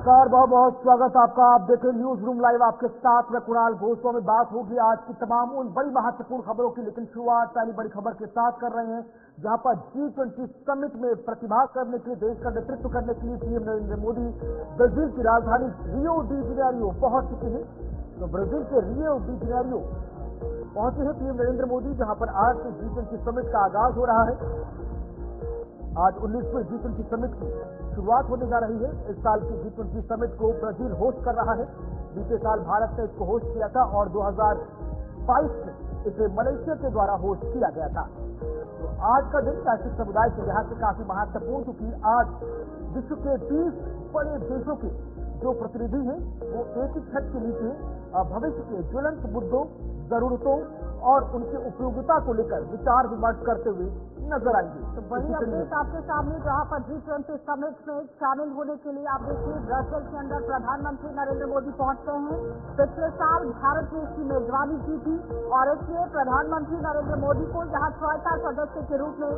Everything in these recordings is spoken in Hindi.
नमस्कार, बहुत बहुत स्वागत आपका। आप देखें न्यूज रूम लाइव, आपके साथ में कुणाल घोष में बात होगी आज की तमाम उन बड़ी महत्वपूर्ण खबरों की। लेकिन शुरुआत पहली बड़ी खबर के साथ कर रहे हैं, जहां पर G20 समिट में प्रतिभाग करने के लिए, देश का नेतृत्व करने के लिए पीएम नरेंद्र मोदी ब्राजील की राजधानी रियो डी जेनेरियो पहुंच चुके हैं। तो ब्राजील के रियो डी जेनेरियो पहुंचे हैं पीएम नरेंद्र मोदी, जहां पर आज से G20 समिट का आगाज हो रहा है। आज 19वें G20 समिट की शुरुआत होने जा रही है। इस साल की G20 समिट को ब्राजील होस्ट कर रहा है। बीते साल भारत ने इसको होस्ट किया था और 2022 में इसे मलेशिया के द्वारा होस्ट किया गया था। तो आज का दिन वैश्विक समुदाय के लिहाज से काफी महत्वपूर्ण, क्योंकि आज विश्व के 30 बड़े देशों के जो प्रतिनिधि हैं वो एक ही छत के नीचे भविष्य के ज्वलंत मुद्दों, जरूरतों और उनकी उपयोगिता को लेकर विचार विमर्श करते हुए नजर आएंगे। तो बड़ी अपडेट आपके सामने, जहां पर G20 समिट में शामिल होने के लिए आप देखिए ब्रसेल्स के अंदर प्रधानमंत्री नरेंद्र मोदी पहुंचते हैं। पिछले साल भारत ने इसकी मेजबानी की थी और इसलिए प्रधानमंत्री नरेंद्र मोदी को यहाँ ट्रॉइका सदस्य के रूप में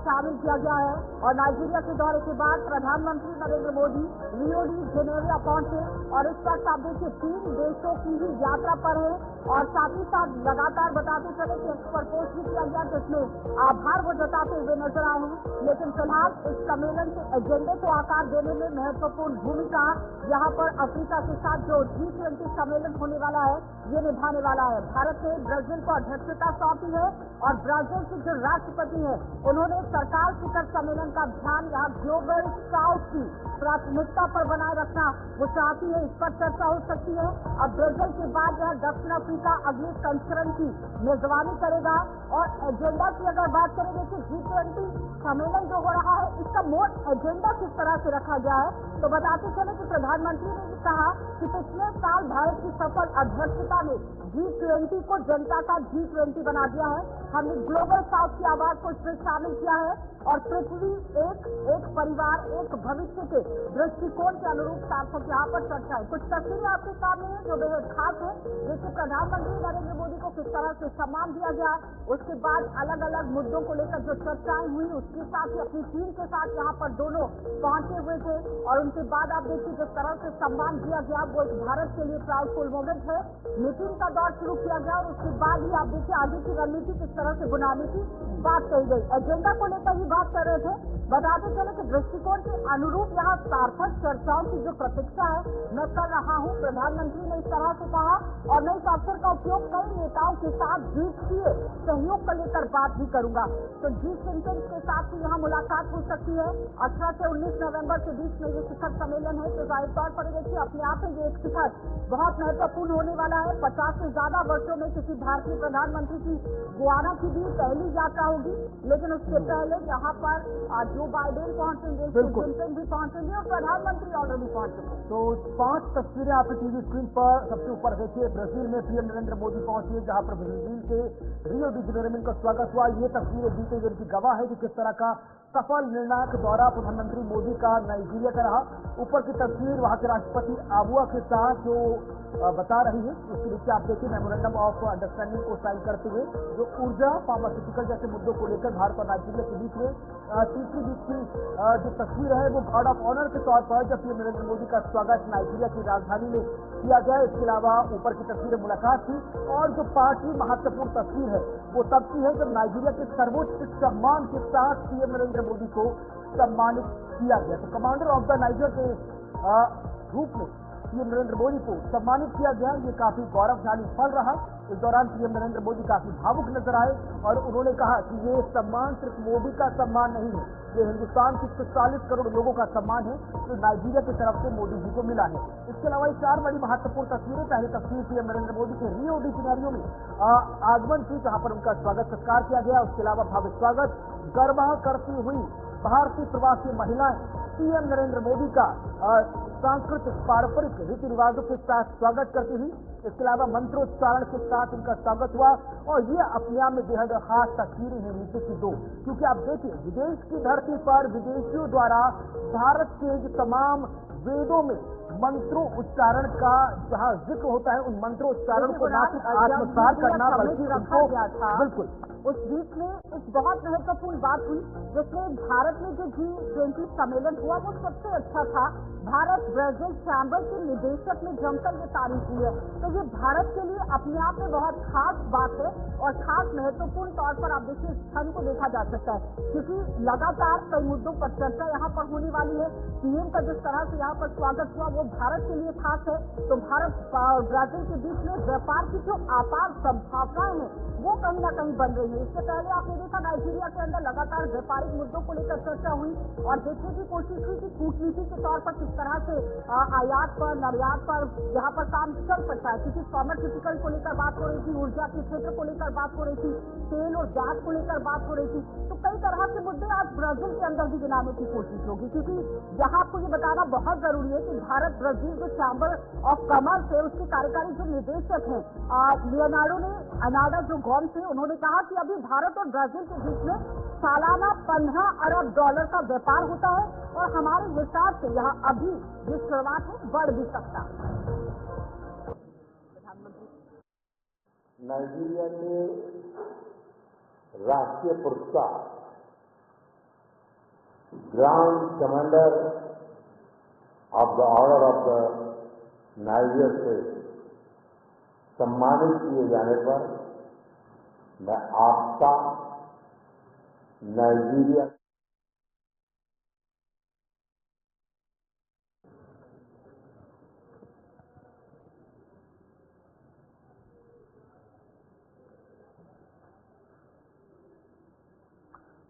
शामिल किया गया है। और नाइजीरिया के दौरे के बाद प्रधानमंत्री Narendra Modi Rio de Janeiro पहुंचे और इस वक्त आप देखिए 3 देशों की ही यात्रा पर है। और साथ ही साथ लगातार बताते चले कि एक्सपोर्ट भी किया गया, जिसमें आभार वो जताते हुए नजर आए हैं। लेकिन फिलहाल इस सम्मेलन के एजेंडे को आकार देने में महत्वपूर्ण भूमिका यहाँ पर अफ्रीका के साथ जो G20 सम्मेलन होने वाला है ये निभाने वाला है। भारत ने ब्राजील को अध्यक्षता सौंपी है और ब्राजील के जो राष्ट्रपति है उन्होंने सरकार शिखर सम्मेलन का ध्यान यहाँ ग्लोबल साउथ की प्राथमिकता पर बनाए रखना वो चाहती है। इस पर चर्चा हो सकती है। अब ब्राजील के बाद यह दक्षिण अफ्रीका अगले संस्करण की मेजबानी करेगा। और एजेंडा की अगर बात करेंगे कि G20 सम्मेलन जो हो रहा है इसका मोट एजेंडा किस तरह से रखा गया है, तो बताते चले कि प्रधानमंत्री ने कहा कि पिछले साल भारत की सफल अध्यक्षता ने G20 को जनता का G20 बना दिया है। हमने ग्लोबल साउथ की आवाज को इसमें शामिल किया है और पृथ्वी एक परिवार एक भविष्य के दृष्टिकोण के अनुरूप सार्थक यहाँ पर चर्चा है। कुछ तस्वीरें आपके सामने है जो बेहद खास है। जैसे प्रधानमंत्री नरेंद्र मोदी को किस तरह से सम्मान दिया गया, उसके बाद अलग अलग मुद्दों को लेकर जो चर्चाएं हुई, उसके साथ ही अपनी टीम के साथ यहाँ पर दोनों पहुंचे हुए थे। और उनके बाद आप देखिए जिस तरह से सम्मान दिया गया वो एक भारत के लिए प्राउडफुल मोमेंट है। मीटिंग का दौर शुरू किया गया और उसके बाद ही आप देखिए आगे की रणनीति किस तरह से बनाने की बात कही गई। एजेंडा को लेकर ही बात कर रहे थे। बताते चले कि दृष्टिकोण के अनुरूप यहाँ सार्थक चर्चाओं की जो प्रतीक्षा है मैं कर रहा हूँ। प्रधानमंत्री ने इस तरह से कहा और मैं इस अवसर का उपयोग कई नेताओं के साथ द्विपक्षीय सहयोग को लेकर बात भी करूंगा। तो G20 के साथ भी यहाँ मुलाकात हो सकती है। 18 से 19 नवंबर के बीच में ये शिखर सम्मेलन है। तो जाहिर तौर पर देखिए अपने आप में ये एक शिखर बहुत महत्वपूर्ण होने वाला है। 50 से ज्यादा वर्षों में किसी भारतीय प्रधानमंत्री की गुआना की भी पहली यात्रा होगी। लेकिन उसके पहले यहाँ पर जो बाइडेन पहुंचेंगे, क्लिंटन भी पहुंचेंगे और प्रधानमंत्री ऑलरेडी पहुंच चुके। तो 5 तस्वीरें आपकी टीवी स्क्रीन पर सबसे ऊपर देखिए। ब्राजील में पीएम नरेंद्र मोदी पहुंचे, जहां पर ब्राजील के रियो डी जेनेरियो का स्वागत हुआ। ये तस्वीरें बीते दिन की गवाह है कि किस तरह का सफल निर्णायक दौरा प्रधानमंत्री मोदी का नाइजीरिया का रहा। ऊपर की तस्वीर वहां के राष्ट्रपति आबुआ के साथ जो बता रही है, उसके नीचे आप देखिए मेमोरेंडम ऑफ अंडरस्टैंडिंग को साइन करते हुए जो ऊर्जा, फार्मास्यूटिकल जैसे मुद्दों को लेकर भारत और नाइजीरिया के बीच में तीसरी बीच की जो तस्वीर है वो गार्ड ऑफ ऑनर के तौर पर जब पीएम नरेंद्र मोदी का स्वागत नाइजीरिया की राजधानी में किया गया। इसके अलावा ऊपर की तस्वीर मुलाकात थी और जो 5वीं महत्वपूर्ण तस्वीर है वो तब की है जब नाइजीरिया के सर्वोच्च सम्मान के साथ पीएम नरेंद्र मोदी को सम्मानित किया गया। तो कमांडर ऑफ द नाइजर के रूप में पीएम नरेंद्र मोदी को सम्मानित किया गया। ये काफी गौरवशाली पल रहा। इस दौरान पीएम नरेंद्र मोदी काफी भावुक नजर आए और उन्होंने कहा कि ये सम्मान सिर्फ मोदी का सम्मान नहीं है, ये हिंदुस्तान के 44 करोड़ लोगों का सम्मान है जो नाइजीरिया की तरफ से मोदी जी को मिला है। इसके अलावा ये 4 बड़ी महत्वपूर्ण तस्वीरें। पहली तस्वीर पीएम नरेंद्र मोदी के रियो डी जेनेरियो में आगमन की, जहां पर उनका स्वागत सत्कार किया गया। उसके अलावा भव्य स्वागत गरबा करती हुई भारतीय प्रवासी महिलाएं पीएम नरेंद्र मोदी का सांस्कृतिक पारंपरिक रीति रिवाजों के साथ स्वागत करती हुई। इसके अलावा मंत्रोच्चारण के साथ उनका स्वागत हुआ और ये अपने आप में बेहद खास तस्वीरें हैं नीचे की 2, क्योंकि आप देखिए विदेश की धरती पर विदेशियों द्वारा भारत के जो तमाम वेदों में मंत्रों उच्चारण का जहाँ जिक्र होता है उन मंत्रोच्चारण को ना सिर्फ आत्मसात करना बल्कि उनको बिल्कुल उस बीच में एक बहुत महत्वपूर्ण बात हुई जिसमें भारत में जो G20 सम्मेलन हुआ वो सबसे अच्छा था। भारत ब्राजील चैम्बर के निदेशक ने जमकर ये तारीफ की है। तो ये भारत के लिए अपने आप में बहुत खास बात है और खास महत्वपूर्ण तौर पर आप देखिए इस क्षण को देखा जा सकता है, क्योंकि लगातार कई मुद्दों पर चर्चा यहाँ पर होने वाली है। पीएम का जिस तरह से यहाँ पर स्वागत हुआ वो भारत के लिए खास है। तो भारत और ब्राजील के बीच में व्यापार की जो अपार संभावनाएं हैं वो कहीं ना कहीं बन रही है। इससे पहले आपने देखा नाइजीरिया के अंदर लगातार व्यापारिक मुद्दों को लेकर चर्चा हुई और देखने की कोशिश हुई कि कूटनीति के तौर पर किस तरह से आयात पर निर्यात पर यहाँ पर काम चल सकता है, क्योंकि फार्मास्यूटिकल को लेकर बात हो रही थी, ऊर्जा के क्षेत्र को लेकर बात हो रही थी, तेल और गैस को लेकर बात हो रही थी। तो कई तरह के मुद्दे आज ब्राजील के अंदर भी गिनाने की कोशिश होगी, क्योंकि यहाँ आपको ये बताना बहुत जरूरी है कि भारत ब्राजील जो चैम्बर ऑफ कॉमर्स है उसके कार्यकारी जो निदेशक है लियोनार्डो ने अनाडा जो गॉम्स थे, उन्होंने कहा कि अभी भारत और ब्राजील के बीच में सालाना 15 अरब डॉलर का व्यापार होता है और हमारे हिसाब से यहाँ अभी जो शुरुआत है बढ़ भी सकता है। नाइजीरिया के राष्ट्रीय पुरस्कार grand commander of the order of the niger से सम्मानित किए जाने पर मैं आपका नाइजीरिया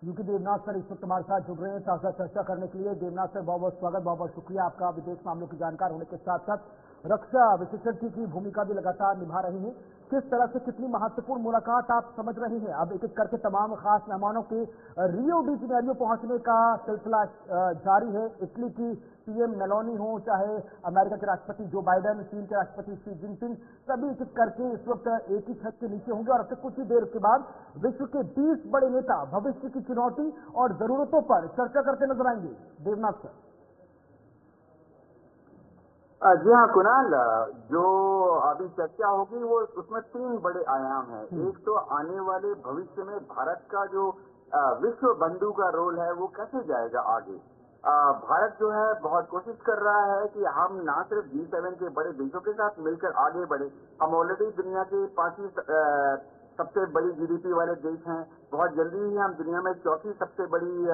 यूपी देवनाथ सर इस वक्त हमारे साथ जुड़ रहे हैं ताजा चर्चा करने के लिए। देवनाथ सर बहुत बहुत स्वागत, बहुत बहुत शुक्रिया आपका। विदेश मामलों की जानकार होने के साथ साथ रक्षा विशेषज्ञ की भूमिका भी लगातार निभा रही है। किस तरह से कितनी महत्वपूर्ण मुलाकात आप समझ रहे हैं? अब एक एक करके तमाम खास मेहमानों के रियो डी जेनेरियो पहुंचने का सिलसिला जारी है। इटली की पीएम मेलोनी हो, चाहे अमेरिका के राष्ट्रपति जो बाइडेन, चीन के राष्ट्रपति शी जिनपिंग, सभी एक एक करके इस वक्त एक ही छत के नीचे होंगे और अब तक कुछ ही देर के बाद विश्व के 20 बड़े नेता भविष्य की चुनौती और जरूरतों पर चर्चा करते नजर आएंगे। देवनाथ सर। जी हाँ कुणाल, जो अभी चर्चा होगी वो उसमें 3 बड़े आयाम हैं। एक तो आने वाले भविष्य में भारत का जो विश्व बंधु का रोल है वो कैसे जाएगा आगे। भारत जो है बहुत कोशिश कर रहा है कि हम ना सिर्फ G7 के बड़े देशों के साथ मिलकर आगे बढ़े, हम ऑलरेडी दुनिया के 5वीं सबसे बड़ी जीडीपी वाले देश हैं। बहुत जल्दी ही हम दुनिया में 4थी सबसे बड़ी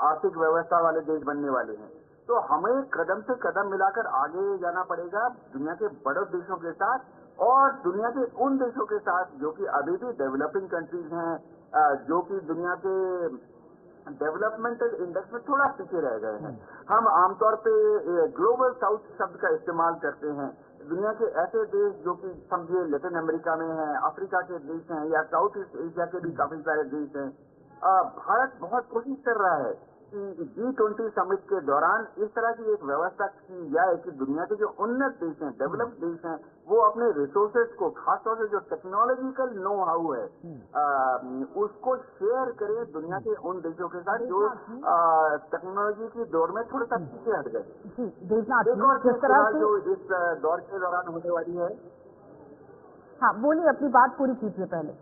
आर्थिक व्यवस्था वाले देश बनने वाले हैं। तो हमें कदम से कदम मिलाकर आगे जाना पड़ेगा दुनिया के बड़े देशों के साथ और दुनिया के उन देशों के साथ जो कि अभी भी डेवलपिंग कंट्रीज हैं, जो कि दुनिया के डेवलपमेंटल इंडेक्स में थोड़ा पीछे रह गए हैं। हम आमतौर पे ग्लोबल साउथ शब्द का इस्तेमाल करते हैं। दुनिया के ऐसे देश जो कि समझिए लैटिन अमेरिका में हैं, अफ्रीका के देश हैं या साउथ ईस्ट एशिया के भी काफी सारे देश हैं। भारत बहुत कोशिश कर रहा है कि G20 समिट के दौरान इस तरह की एक व्यवस्था की जाए कि दुनिया के जो उन्नत देश हैं, डेवलप्ड देश हैं, वो अपने रिसोर्सेज को, खासतौर से जो टेक्नोलॉजिकल नो हाउ है उसको शेयर करें दुनिया के उन देशों के साथ जो टेक्नोलॉजी की दौर में थोड़ा सा पीछे हट गए। एक और जो इस दौर के दौरान होने वाली है। हाँ बोलिए, अपनी बात पूरी कीजिए पहले।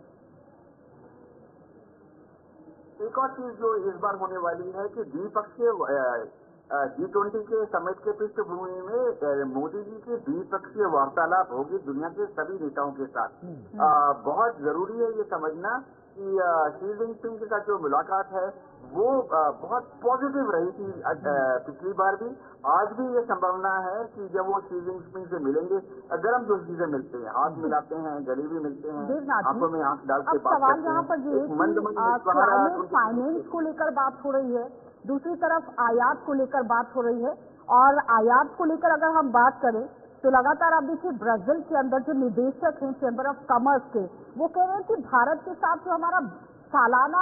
एक और चीज जो इस बार होने वाली है कि द्विपक्षीय G20 के समिट के पृष्ठभूमि में मोदी जी की द्विपक्षीय वार्तालाप होगी दुनिया के सभी नेताओं के साथ। बहुत जरूरी है ये समझना कि शी जिनपिंग के साथ जो मुलाकात है वो बहुत पॉजिटिव रही थी पिछली बार भी। आज भी ये संभावना है कि जब वो शी जिनपिंग से मिलेंगे, गर्म जोशी से मिलते हैं, हाथ मिलाते हैं, गले भी मिलते हैं, आंखों में आंख डाल के बात करते हैं। फाइनेंस को लेकर बात हो रही है, दूसरी तरफ आयात को लेकर बात हो रही है। और आयात को लेकर अगर हम बात करें तो लगातार आप देखिए ब्राजील के अंदर जो निदेशक हैं चैम्बर ऑफ कॉमर्स के, वो कह रहे हैं कि भारत के साथ जो हमारा सालाना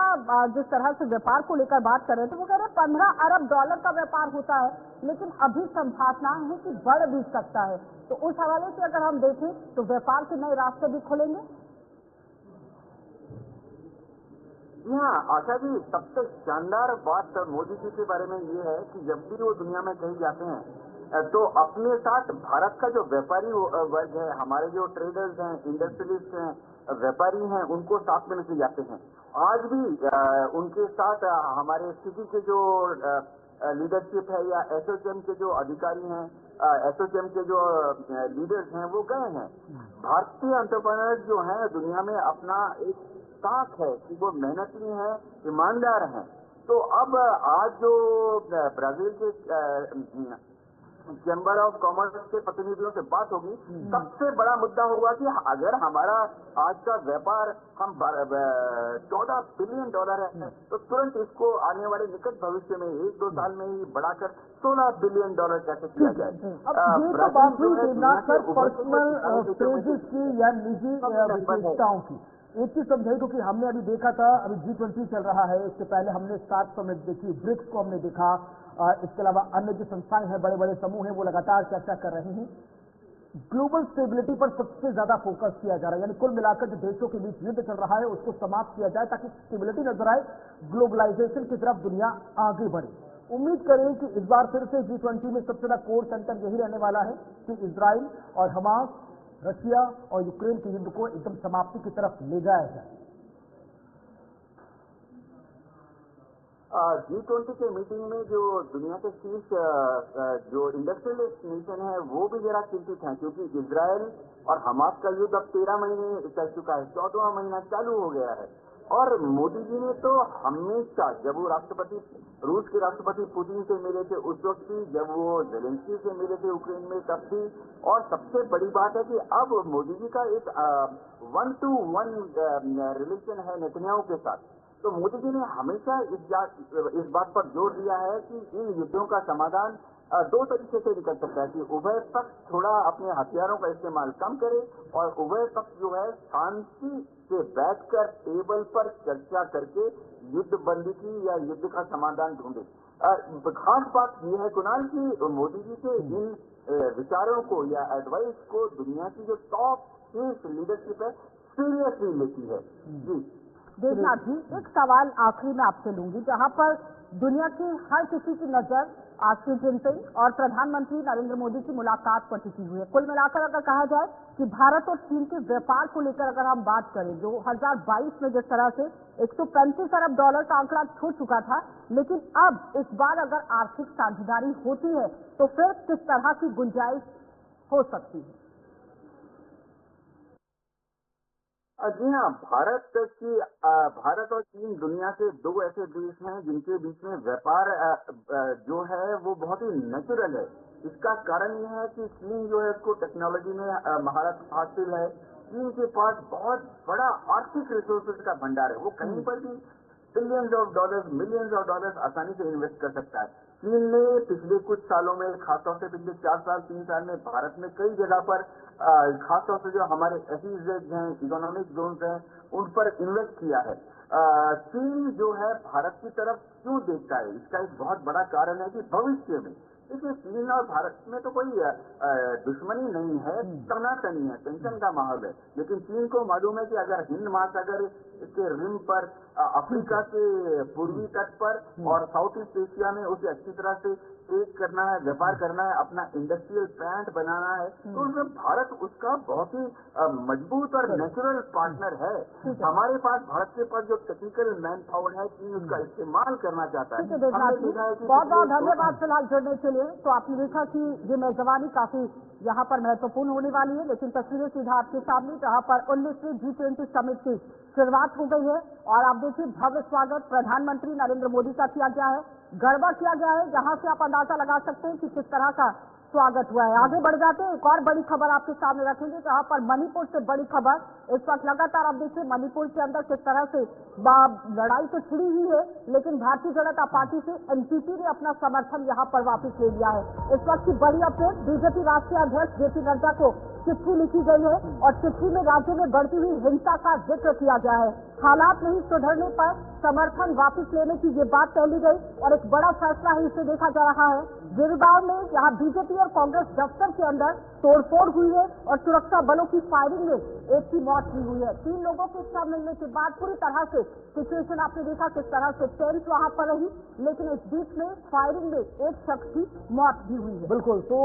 जिस तरह से व्यापार को लेकर बात कर रहे थे, वो कह रहे हैं 15 अरब डॉलर का व्यापार होता है, लेकिन अभी संभावना है कि बढ़ भी सकता है। तो उस हवाले से अगर हम देखें तो व्यापार के नए रास्ते भी खुलेंगे। हाँ आशा जी, सबसे शानदार बात मोदी जी के बारे में ये है कि जब भी वो दुनिया में कहीं जाते हैं तो अपने साथ भारत का जो व्यापारी वर्ग है, हमारे जो ट्रेडर्स हैं, इंडस्ट्रियलिस्ट हैं, व्यापारी हैं, उनको साथ में लेके जाते हैं। आज भी उनके साथ हमारे सिटी के जो लीडरशिप है या एसोचैम के जो अधिकारी हैं, एसोचैम के जो लीडर्स हैं वो गए हैं। भारतीय एंटरप्रेन्योर्स जो हैं दुनिया में अपना एक साख है कि वो मेहनती हैं, ईमानदार हैं। तो अब आज जो ब्राजील के चैम्बर ऑफ कॉमर्स के प्रतिनिधियों से बात होगी, सबसे बड़ा मुद्दा होगा कि अगर हमारा आज का व्यापार हम 14 बिलियन डॉलर है तो तुरंत इसको आने वाले निकट भविष्य में 1-2 साल में ही बढ़ाकर 16 बिलियन डॉलर कैसे किया जाए। अब ये तो बात हुई देवनाथ सर पर्सनल स्टेजेस की या निजी विशेषताओं की। एक चीज समझाई तो कि हमने अभी देखा था, अभी G20 चल रहा है, इससे पहले हमने START समिट देखी, ब्रिक्स को हमने देखा, इसके अलावा अन्य जो संस्थाएं हैं, बड़े बड़े समूह हैं, वो लगातार चर्चा कर रहे हैं। ग्लोबल स्टेबिलिटी पर सबसे ज्यादा फोकस किया जा रहा है, यानी कुल मिलाकर जो देशों के बीच युद्ध चल रहा है उसको समाप्त किया जाए ताकि स्टेबिलिटी नजर आए, ग्लोबलाइजेशन की तरफ दुनिया आगे बढ़े। उम्मीद करें कि इस बार फिर से G20 में सबसे बड़ा कोर सेंटर यही रहने वाला है कि इजराइल और हमास, रशिया और यूक्रेन के युद्ध को एकदम समाप्ति की तरफ ले जाया जाए। G20 के मीटिंग में जो दुनिया के शीर्ष जो इंडस्ट्रियलिस्ट नेशन है वो भी जरा चिंतित हैं, क्योंकि इजराइल और हमास का युद्ध अब 13 महीने चल चुका है, 14वां महीना चालू हो गया है। और मोदी जी ने तो हमेशा, जब वो रूस के राष्ट्रपति पुतिन से मिले थे उस वक्त भी, जब वो जेलेंस्की से मिले थे यूक्रेन में तब भी, और सबसे बड़ी बात है कि अब मोदी जी का एक 1-to-1 रिलेशन है नेतन्याहू के साथ। तो मोदी जी ने हमेशा इस बात पर जोर दिया है कि इन युद्धों का समाधान 2 तरीके से निकल सकता है कि उभय पक्ष थोड़ा अपने हथियारों का इस्तेमाल कम करे और उभय पक्ष जो है शांति से बैठकर टेबल पर चर्चा करके युद्ध बंदी की या युद्ध का समाधान ढूंढे। खास बात यह है कुणाल की मोदी जी के इन विचारों को या एडवाइस को दुनिया की जो टॉप शीर्ष लीडरशिप है सीरियसली लेती है। जी देवनाथ जी, एक सवाल आखिरी में आपसे लूंगी, जहां पर दुनिया की हर किसी की नजर आज शी जिनपिंग और प्रधानमंत्री नरेंद्र मोदी की मुलाकात पर टिकी हुई है। कुल मिलाकर अगर कहा जाए कि भारत और चीन के व्यापार को लेकर अगर हम बात करें, जो 2022 में जिस तरह से 135 अरब डॉलर का आंकड़ा छू चुका था, लेकिन अब इस बार अगर आर्थिक साझेदारी होती है तो फिर किस तरह की गुंजाइश हो सकती है? जी हाँ, भारत और चीन दुनिया के 2 ऐसे देश हैं जिनके बीच में व्यापार जो है वो बहुत ही नेचुरल है। इसका कारण यह है कि चीन जो है उसको टेक्नोलॉजी में महारत हासिल है। चीन के पास बहुत बड़ा आर्थिक रिसोर्सेज का भंडार है, वो कहीं पर भी billions of dollars, millions of dollars आसानी से इन्वेस्ट कर सकता है। चीन ने पिछले कुछ सालों में, खासतौर से पिछले 4 साल 3 साल में भारत में कई जगह पर खासतौर से जो हमारे SEZ हैं, इकोनॉमिक जोन्स हैं, उन पर इन्वेस्ट किया है। चीन जो है भारत की तरफ क्यों देखता है, इसका एक बहुत बड़ा कारण है कि भविष्य में, देखिए चीन और भारत में तो कोई दुश्मनी नहीं है, तनातनी है, टेंशन का माहौल है, लेकिन चीन को मालूम है कि अगर हिंद महासागर के रिम पर, अफ्रीका के पूर्वी तट पर और साउथ ईस्ट एशिया में उसे अच्छी तरह से ट्रेड करना है, व्यापार करना है, अपना इंडस्ट्रियल प्लांट बनाना है, तो उसमें भारत उसका बहुत ही मजबूत और नेचुरल पार्टनर है। हमारे पास, भारत के पास जो टेक्निकल मैन पावर है, चीन उसका इस्तेमाल करना चाहता है। बहुत बहुत धन्यवाद फिलहाल जुड़ने के लिए। तो आपने देखा कि ये मेजबानी काफी यहाँ पर महत्वपूर्ण होने वाली है, लेकिन तस्वीरें सीधा आपके सामने, जहाँ पर 19वीं G20 समिट की शुरुआत हो गई है और आप देखिए भव्य स्वागत प्रधानमंत्री नरेंद्र मोदी का किया गया है, गरबा किया गया है, जहां से आप अंदाजा लगा सकते हैं कि किस तरह का स्वागत हुआ है। आगे बढ़ जाते हैं, एक और बड़ी खबर आपके सामने रखेंगे, जहां पर मणिपुर से बड़ी खबर इस वक्त लगातार आप देखिए मणिपुर के अंदर किस तरह से लड़ाई तो छिड़ी ही है, लेकिन भारतीय जनता पार्टी से NPP ने अपना समर्थन यहां पर वापस ले लिया है। इस वक्त की बड़ी अपडेट, बीजेपी राष्ट्रीय अध्यक्ष JP नड्डा को चिट्ठी लिखी गई है और चिट्ठी में राज्य में बढ़ती हुई हिंसा का जिक्र किया गया है। हालात नहीं सुधरने पर समर्थन वापस लेने की ये बात कह ली गई और एक बड़ा फैसला ही इसे देखा जा रहा है। गिरगांव में यहाँ बीजेपी और कांग्रेस दफ्तर के अंदर तोड़फोड़ हुई है और सुरक्षा बलों की फायरिंग में एक की मौत भी हुई है। 3 लोगों के शव मिलने के बाद पूरी तरह से सिचुएशन आपने देखा किस तरह से टेंस वहां पर रही, लेकिन इस बीच में फायरिंग में एक शख्स की मौत भी हुई है। बिल्कुल, तो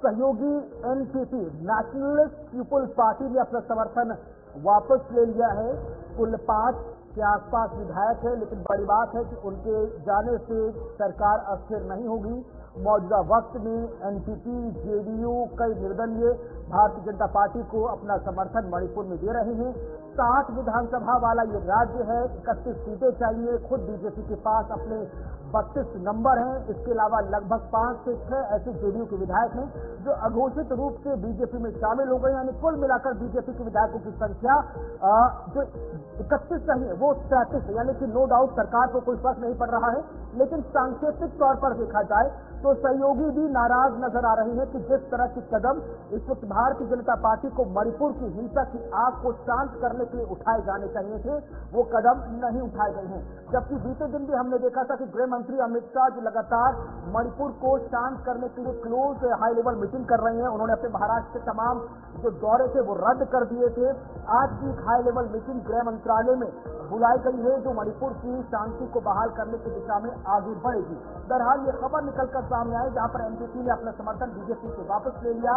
सहयोगी NPP नेशनलिस्ट पीपुल्स पार्टी ने अपना समर्थन वापस ले लिया है। कुल 5 के आसपास विधायक है, लेकिन बड़ी बात है कि उनके जाने से सरकार अस्थिर नहीं होगी। मौजूदा वक्त में एनसीपी, जेडीयू, कई निर्दलीय भारतीय जनता पार्टी को अपना समर्थन मणिपुर में दे रहे हैं। 60 विधानसभा वाला ये राज्य है, 31 सीटें चाहिए। खुद बीजेपी के पास अपने 32 नंबर हैं। इसके अलावा लगभग 5 से 6 ऐसे जेडीयू के विधायक हैं जो अघोषित रूप से बीजेपी में शामिल हो गए। यानी कुल मिलाकर बीजेपी के विधायकों की संख्या जो 31 नहीं है वो 33 है। यानी कि नो डाउट सरकार को कोई फर्क नहीं पड़ रहा है, लेकिन सांकेतिक तौर पर देखा जाए तो सहयोगी भी नाराज नजर आ रही है कि जिस तरह के कदम इस वक्त भारतीय जनता पार्टी को मणिपुर की हिंसा की आग को शांत करने के लिए उठाए जाने चाहिए थे, वो कदम नहीं उठाए गए हैं। जबकि बीते दिन भी हमने देखा था कि गृह मंत्री अमित शाह जो लगातार मणिपुर को शांत करने के लिए क्लोज हाई लेवल मीटिंग कर रहे हैं, उन्होंने अपने महाराष्ट्र के तमाम जो दौरे थे वो रद्द कर दिए थे। आज की हाई लेवल मीटिंग गृह मंत्रालय में बुलाई गई है जो मणिपुर की शांति को बहाल करने की दिशा में आगे बढ़ेगी। बहरहाल ये खबर निकलकर सामने आई जहां पर एनसीपी ने अपना समर्थन बीजेपी से वापस ले लिया।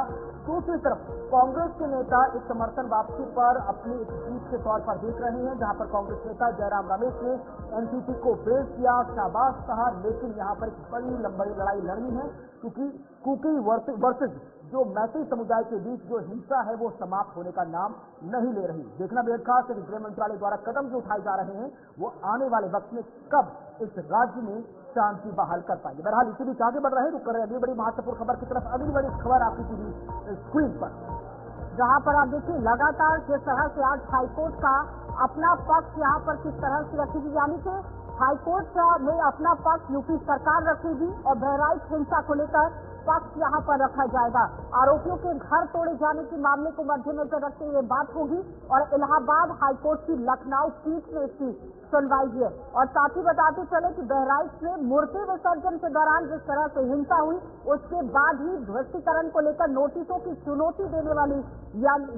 दूसरी तरफ कांग्रेस के नेता इस समर्थन वापसी पर अपनी एक जीत के तौर पर देख रहे हैं, जहां पर कांग्रेस नेता जयराम रमेश ने एनसीपी को प्रेज किया, शाबाश कहा, लेकिन यहां पर एक बड़ी लंबी लड़ाई लड़नी है क्योंकि कुकी वर्सेज जो मैत्री समुदाय के बीच जो हिंसा है वो समाप्त होने का नाम नहीं ले रही। देखना बेहद खास है कि गृह मंत्रालय द्वारा कदम जो उठाए जा रहे हैं वो आने वाले वक्त में कब इस राज्य में शांति बहाल कर पाएंगे। बहरहाल इसी बीच आगे बढ़ रहे हैं, रुक कर रहे हैं अगली बड़ी महत्वपूर्ण खबर की तरफ। अगली बड़ी खबर आपकी टीवी स्क्रीन पर, जहां पर आप देखिए लगातार जिस तरह से आज हाईकोर्ट का अपना पक्ष यहाँ पर किस तरह से रखेगी, यानी कि हाईकोर्ट में अपना पक्ष यूपी सरकार रखेगी और बहराइच हिंसा को लेकर पक्ष यहाँ पर रखा जाएगा। आरोपियों के घर तोड़े जाने के मामले को मद्देनजर रखते हुए बात होगी और इलाहाबाद हाईकोर्ट की लखनऊ पीठ में इसकी सुनवाई है। और साथ ही बताते चले कि बहराइच में मूर्ति विसर्जन के दौरान जिस तरह से हिंसा हुई उसके बाद ही ध्वस्तीकरण को लेकर नोटिसों की चुनौती देने वाली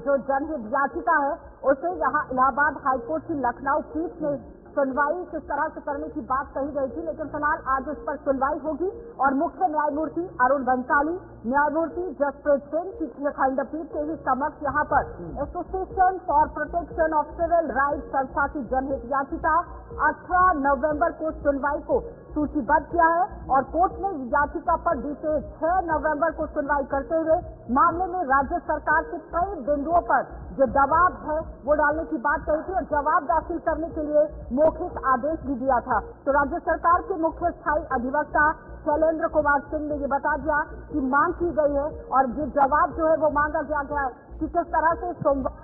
जो जनहित याचिका है उसे यहाँ इलाहाबाद हाईकोर्ट की लखनऊ पीठ में सुनवाई किस तरह से करने की बात कही गई थी, लेकिन फिलहाल आज इस पर सुनवाई होगी और मुख्य न्यायमूर्ति अरुण बंसाली, न्यायमूर्ति जसप्रीत सिंह की खंडपीठ के ही समक्ष यहाँ पर association for protection of civil rights संस्था की जनहित याचिका 18 नवंबर को सुनवाई को सूचीबद्ध किया है और कोर्ट ने याचिका पर बीते 6 नवंबर को सुनवाई करते हुए मामले में राज्य सरकार के कई बिंदुओं पर जो दबाव है वो डालने की बात कही थी और जवाब दाखिल करने के लिए मौखिक आदेश भी दिया था। तो राज्य सरकार के मुख्य स्थायी अधिवक्ता शैलेंद्र कुमार सिंह ने ये बता दिया कि मांग की गई है और ये जवाब जो है वो मांगा गया है कि किस तरह से सोमवार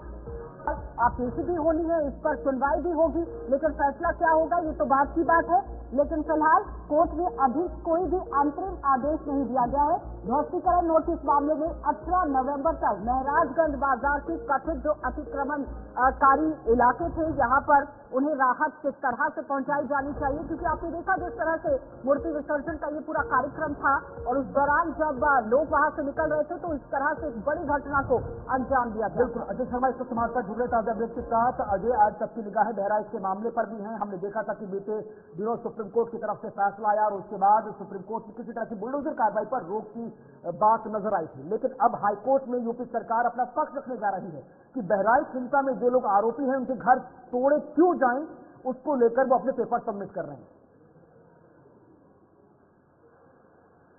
पेशी भी होनी है, इस पर सुनवाई भी होगी, लेकिन फैसला क्या होगा ये तो बात की बात है। लेकिन फिलहाल कोर्ट में अभी कोई भी अंतरिम आदेश नहीं दिया गया है। ध्वस्तीकरण नोटिस मामले में 18 नवंबर तक महराजगंज बाजार के कथित जो अतिक्रमणकारी इलाके थे यहाँ पर उन्हें राहत किस तरह से पहुंचाई जानी चाहिए, क्योंकि आपने देखा जिस तरह से मूर्ति विसर्जन का ये पूरा कार्यक्रम था और उस दौरान जब लोग वहां से निकल रहे थे तो इस तरह से एक बड़ी घटना को अंजाम दिया गया। बिल्कुल अजय शर्मा इस वक्त हमारे साथ जुड़ रहे ताजा अपडेट के साथ। अजय, आज सबकी निगाहें बहराइच के मामले पर भी हैं। हमने देखा था कि बीते दिनों सुप्रीम कोर्ट की तरफ से फैसला आया और उसके बाद सुप्रीम कोर्ट में किसी तरह की बुलडोजर कार्रवाई पर रोक की बात नजर आई थी, लेकिन अब हाईकोर्ट में यूपी सरकार अपना पक्ष रखने जा रही है कि बहराइच हिंसा में जो लोग आरोपी हैं उनके घर तोड़े क्यों जाएं, उसको लेकर वो अपने पेपर सबमिट कर रहे हैं।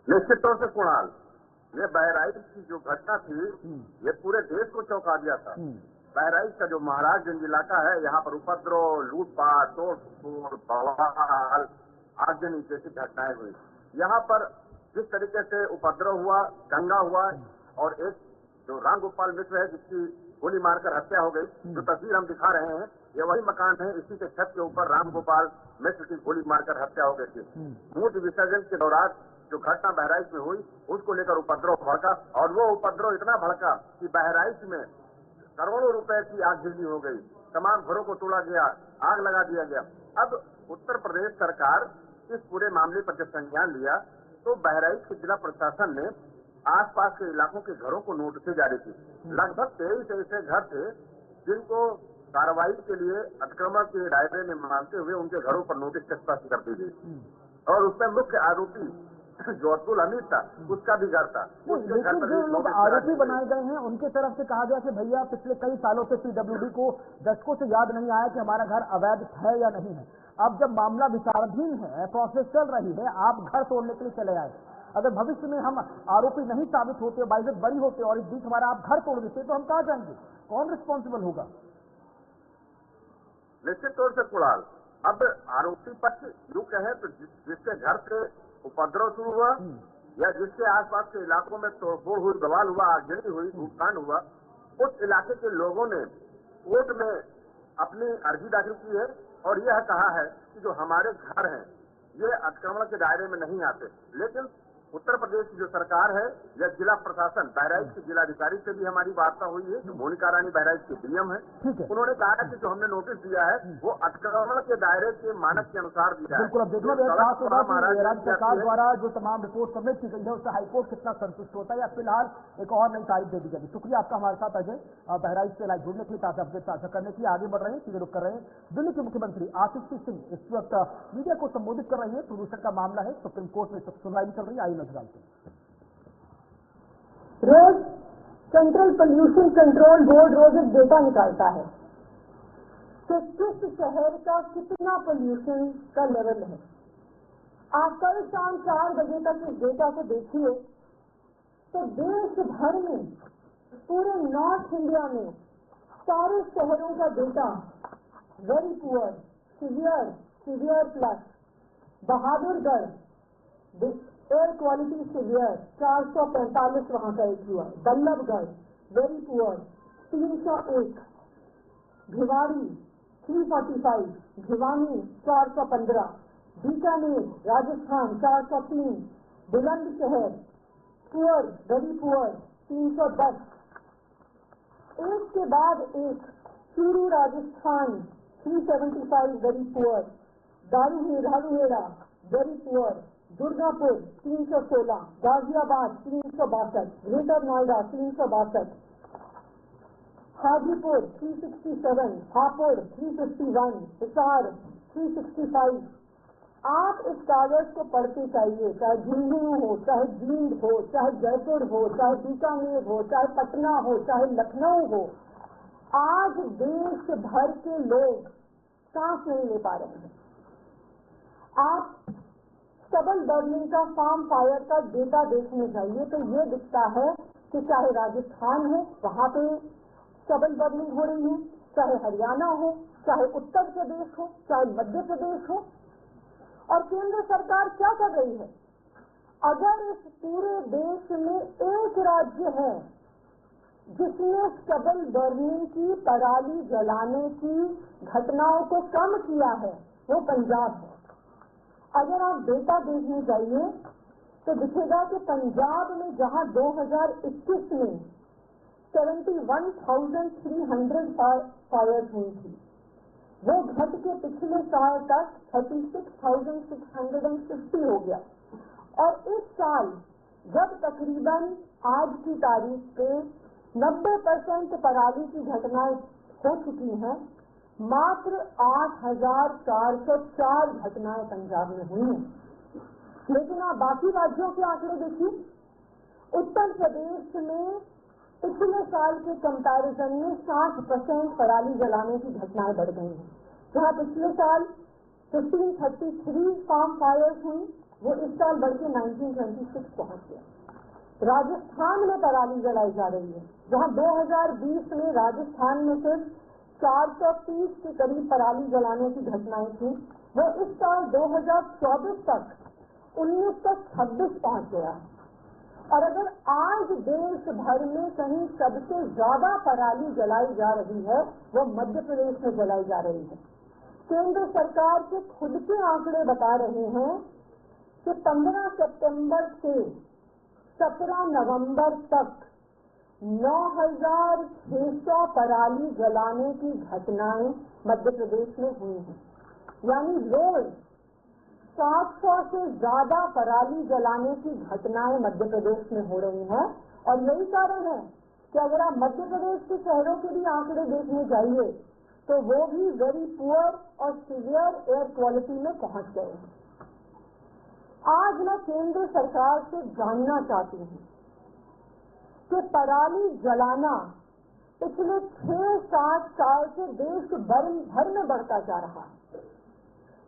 निश्चित तौर से कुणाल, ये बहराइच की जो घटना थी ये पूरे देश को चौंका दिया था। बहराइच का जो महाराजगंज इलाका है यहाँ पर उपद्रव, लूटपाट, तोड़फोड़, बवाल, आगजनी जैसी घटनाएं हुई। यहाँ पर जिस तरीके से उपद्रव हुआ, दंगा हुआ और एक जो रामगोपाल मिश्र है जिसकी गोली मारकर हत्या हो गई, जो तस्वीर हम दिखा रहे हैं ये वही मकान है, इसी के छत के ऊपर रामगोपाल मिश्र की गोली मारकर हत्या हो गई थी। मूर्ति विसर्जन के दौरान जो घटना बहराइच में हुई उसको लेकर उपद्रव भड़का और वो उपद्रव इतना भड़का कि बहराइच में करोड़ों रुपए की आगजनी हो गई, तमाम घरों को तोड़ा गया, आग लगा दिया गया। अब उत्तर प्रदेश सरकार इस पूरे मामले पर जब संज्ञान लिया तो बहराइच के जिला प्रशासन ने आसपास के इलाकों के घरों को नोटिस जारी की। लगभग 23 ऐसे घर थे जिनको कार्रवाई के लिए अतिक्रमण के दायरे में मानते हुए उनके घरों पर नोटिस तस्वीर कर दी गई और उसमें मुख्य आरोपी जो अब्दुल हमीद था उसका भी घर था। लेकिन जो लोग आरोपी बनाए गए हैं उनकी तरफ से कहा गया कि भैया पिछले कई सालों से पीडब्ल्यूडी को दशकों से याद नहीं आया कि हमारा घर अवैध है या नहीं है। अब जब मामला विचाराधीन है, प्रोसेस चल रही है, आप घर तोड़ने के लिए चले आए। अगर भविष्य में हम आरोपी नहीं साबित होते, बाइज्जत बरी होते और इस बीच हमारा आप घर तोड़ देते तो हम कहाँ जाएंगे? कौन रिस्पॉन्सिबल होगा? निश्चित तौर से कुणाल, अब आरोपी पक्ष यूं कहे तो जिसके घर से उपद्रव शुरू हुआ या जिसके आसपास के इलाकों में तोड़फोड़ हुई, बवाल हुआ, आगजनी हुई, भूखकांड हुआ, उस इलाके के लोगों ने कोर्ट में अपनी अर्जी दाखिल की है और यह कहा है कि जो हमारे घर हैं ये अतिक्रमण के दायरे में नहीं आते। लेकिन उत्तर प्रदेश की जो सरकार है या जिला प्रशासन, बहराइच के जिलाधिकारी से भी हमारी वार्ता हुई है, जो मोनिका रानी बहराइच के डीएम है, उन्होंने कहा है कि जो हमने नोटिस दिया है वो अतिक्रमण के दायरे के मानक के अनुसार दिया है। बिल्कुल। अब देखना राज्य सरकार द्वारा जो तमाम रिपोर्ट सबमिट की गई है उससे हाईकोर्ट कितना संतुष्ट होता है या फिलहाल एक और नई तारीख दे दी जाएगी। शुक्रिया आपका हमारे साथ अजय, बहराइच से लाइव जुड़ने के लिए, ताजा अपडेट साझा करने के लिए। आगे बढ़ रहे हैं, चीजें रुक कर रहे हैं। दिल्ली के मुख्यमंत्री आतिशी सिंह इस वक्त मीडिया को संबोधित कर रही है। प्रदूषण का मामला है, सुप्रीम कोर्ट में सुनवाई चल रही है। आइए नजर डालते हैं। रोज सेंट्रल पोल्यूशन कंट्रोल बोर्ड रोज एक डेटा निकालता है कि किस शहर का कितना पोल्यूशन का लेवल है। आप कल शाम 4 बजे तक इस डेटा को देखिए तो देश भर में, पूरे नॉर्थ इंडिया में सारे शहरों का data very poor, severe, severe plus, Bahadurgarh air quality severe 445 वहां का एक हुआ, Ballabhgarh very poor 301, Bhiwadi 345, Bhiwani 415, Bikaner Rajasthan 403, Bulandshahr poor very poor 310, एक के बाद एक Churu Rajasthan 375 very poor, Dharuhera very poor, Durgapur 316, Ghaziabad 362, greater Noida 362, Hajipur 367, Hapur 351, Hisar 365। आप इस कागज को पढ़ते चाहिए, चाहे झुंझुनू हो, चाहे जींद हो, चाहे जयपुर हो, चाहे बीकानेर हो, चाहे पटना हो, चाहे लखनऊ हो। आज देश भर के लोग सांस नहीं ले पा रहे हैं। आप स्टबल बर्निंग का, फार्म फायर का डेटा देखने जाइए तो ये दिखता है कि चाहे राजस्थान हो वहां पे स्टबल बर्निंग हो रही है, चाहे हरियाणा हो, चाहे उत्तर प्रदेश हो, चाहे मध्य प्रदेश हो। और केंद्र सरकार क्या कर रही है? अगर इस पूरे देश में एक राज्य है जिसने स्टबल बर्निंग की, पराली जलाने की घटनाओं को कम किया है, वो पंजाब है। अगर आप डेटा देखने जाइए तो दिखेगा कि पंजाब में जहां 2021 में 71,300 फायर्स हुई थी, वो घट के पिछले साल तक 36,650 हो गया। और इस साल जब तकरीबन आज की तारीख पे 90% पराली की घटनाएं हो चुकी हैं, मात्र 8,404 घटनाएं पंजाब में हुई हैं। लेकिन आप बाकी राज्यों के आंकड़े देखिए। उत्तर प्रदेश में पिछले साल के कंपैरिजन में 60% पराली जलाने की घटनाएं बढ़ गई हैं। जहां पिछले साल 1533 फार्म फायर्स हुई, वो इस साल बढ़ के 1926 पहुंच गया। राजस्थान में पराली जलाई जा रही है, जहां 2020 में राजस्थान में सिर्फ 430 के करीब पराली जलाने की घटनाएं थी, वो इस साल 2024 तक 1926 पहुंच गया। और अगर आज देश भर में कहीं सबसे ज्यादा पराली जलाई जा रही है, वो मध्य प्रदेश में जलाई जा रही है। केंद्र सरकार के खुद के आंकड़े बता रहे हैं कि 15 सितंबर से 17 नवंबर तक 9,600 पराली जलाने की घटनाएं मध्य प्रदेश में हुई हैं। यानी रोज 700 से ज्यादा पराली जलाने की घटनाएं मध्य प्रदेश में हो रही हैं। और यही कारण है कि अगर आप मध्य प्रदेश के शहरों के भी आंकड़े देखने जाइए तो वो भी वेरी पुअर और सीवियर एयर क्वालिटी में पहुंच गए हैं। आज मैं केंद्र सरकार से जानना चाहती हूँ कि पराली जलाना पिछले 6-7 साल से देश भर में बढ़ता जा रहा है।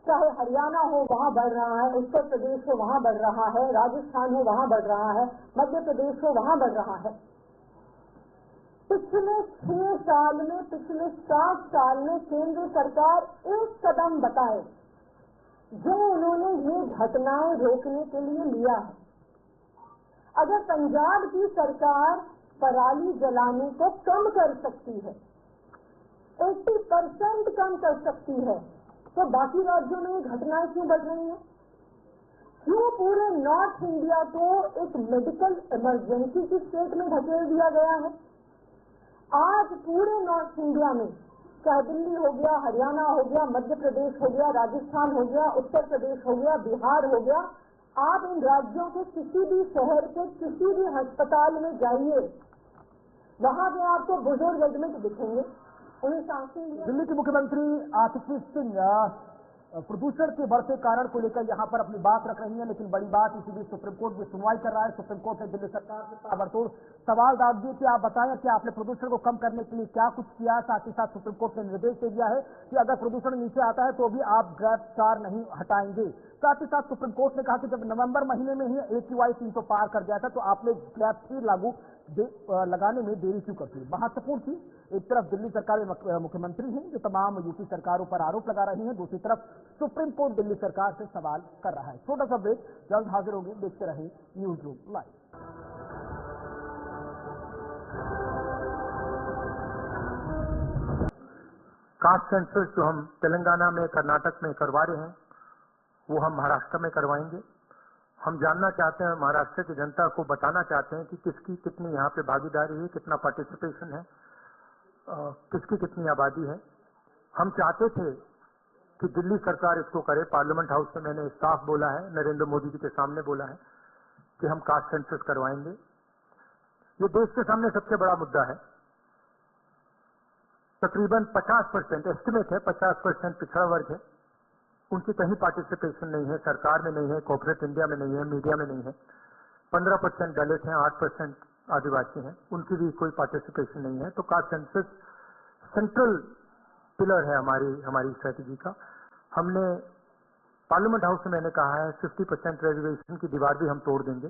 चाहे हरियाणा हो वहाँ बढ़ रहा है, उत्तर प्रदेश हो वहाँ बढ़ रहा है, राजस्थान हो वहाँ बढ़ रहा है, मध्य प्रदेश हो वहाँ बढ़ रहा है। पिछले 6 साल में, पिछले 7 साल में केंद्र सरकार एक कदम बताए जो उन्होंने ये घटनाएं रोकने के लिए लिया है। अगर पंजाब की सरकार पराली जलाने को कम कर सकती है, 80% कम कर सकती है, तो बाकी राज्यों में ये घटनाएं क्यों बढ़ रही हैं? क्यों पूरे नॉर्थ इंडिया को एक मेडिकल इमरजेंसी की स्टेट में धकेल दिया गया है? आज पूरे नॉर्थ इंडिया में, चाहे दिल्ली हो गया, हरियाणा हो गया, मध्य प्रदेश हो गया, राजस्थान हो गया, उत्तर प्रदेश हो गया, बिहार हो गया, आप इन राज्यों के किसी भी शहर के किसी भी अस्पताल में जाइए, वहां पे आपको बुजुर्ग एडमिट दिखेंगे, उन्हें सांसें। दिल्ली के मुख्यमंत्री आतिशी सिंह प्रदूषण के बढ़ते कारण को लेकर यहां पर अपनी बात रख रही हैं, लेकिन बड़ी बात इसी बीच सुप्रीम कोर्ट में सुनवाई कर रहा है। सुप्रीम कोर्ट ने दिल्ली सरकार से ताबड़तोड़ सवाल डाल दिए कि आप बताएं कि आपने प्रदूषण को कम करने के लिए क्या कुछ किया। साथ ही साथ सुप्रीम कोर्ट ने निर्देश दे दिया है कि अगर प्रदूषण नीचे आता है तो भी आप ड्राइव कार नहीं हटाएंगे। साथ ही साथ सुप्रीम कोर्ट ने कहा कि जब नवंबर महीने में ही AQI 300 पार कर गया था तो आपने स्लैब 3 लगाने में देरी क्यों करती है। महत्वपूर्ण थी, एक तरफ दिल्ली सरकार में मुख्यमंत्री हैं जो तमाम यूपी सरकारों पर आरोप लगा रही हैं, दूसरी तरफ सुप्रीम कोर्ट दिल्ली सरकार से सवाल कर रहा है। छोटा सा ब्रेक, जल्द हाजिर होंगे, देखते रहें news room live. Caste census जो हम तेलंगाना में, कर्नाटक में करवा रहे हैं वो हम महाराष्ट्र में करवाएंगे। हम जानना चाहते हैं, महाराष्ट्र की जनता को बताना चाहते हैं कि किसकी कितनी यहाँ पे भागीदारी है, कितना पार्टिसिपेशन है, किसकी कितनी आबादी है। हम चाहते थे कि दिल्ली सरकार इसको करे। पार्लियामेंट हाउस में मैंने साफ बोला है, नरेंद्र मोदी जी के सामने बोला है कि हम कास्ट सेंसस करवाएंगे। ये देश के सामने सबसे बड़ा मुद्दा है। तकरीबन 50% एस्टिमेट है, 50% पिछड़ा वर्ग है, उनकी कहीं पार्टिसिपेशन नहीं है, सरकार में नहीं है, कॉर्पोरेट इंडिया में नहीं है, मीडिया में नहीं है। 15% दलित हैं, 8% आदिवासी हैं, उनकी भी कोई पार्टिसिपेशन नहीं है। तो कास्ट सेंसस सेंट्रल पिलर है हमारी स्ट्रेटेजी का। हमने पार्लियामेंट हाउस में मैंने कहा है 50% रिजर्वेशन की दीवार भी हम तोड़ देंगे,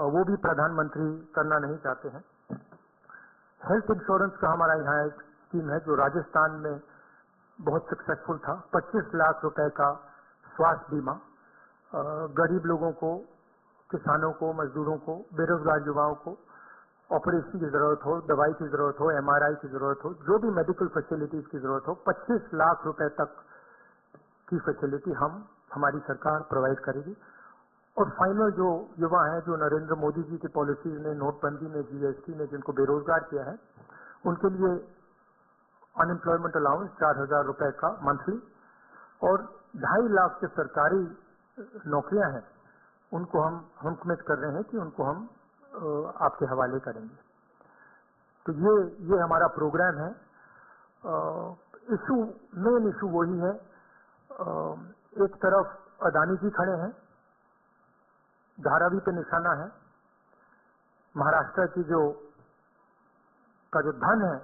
वो भी प्रधानमंत्री करना नहीं चाहते हैं। हेल्थ इंश्योरेंस का हमारा यहाँ एक स्कीम है जो राजस्थान में बहुत सक्सेसफुल था। 25 लाख रुपए का स्वास्थ्य बीमा गरीब लोगों को, किसानों को, मजदूरों को, बेरोजगार युवाओं को ऑपरेशन की जरूरत हो, दवाई की जरूरत हो, MRI की जरूरत हो, जो भी मेडिकल फैसिलिटीज की जरूरत हो, 25 लाख रुपए तक की फैसिलिटी हमारी सरकार प्रोवाइड करेगी। और फाइनल जो युवा हैं, जो नरेंद्र मोदी जी की पॉलिसीज ने, नोटबंदी ने, GST ने जिनको बेरोजगार किया है, उनके लिए अनएम्प्लॉयमेंट अलाउंस 4,000 रुपए का मंथली, और 2.5 लाख के सरकारी नौकरियां हैं, उनको हम कमिट कर रहे हैं कि उनको हम आपके हवाले करेंगे। तो ये हमारा प्रोग्राम है। मेन इशू वही है, एक तरफ अदानी जी खड़े हैं, धारावी पे निशाना है, महाराष्ट्र की जो धन है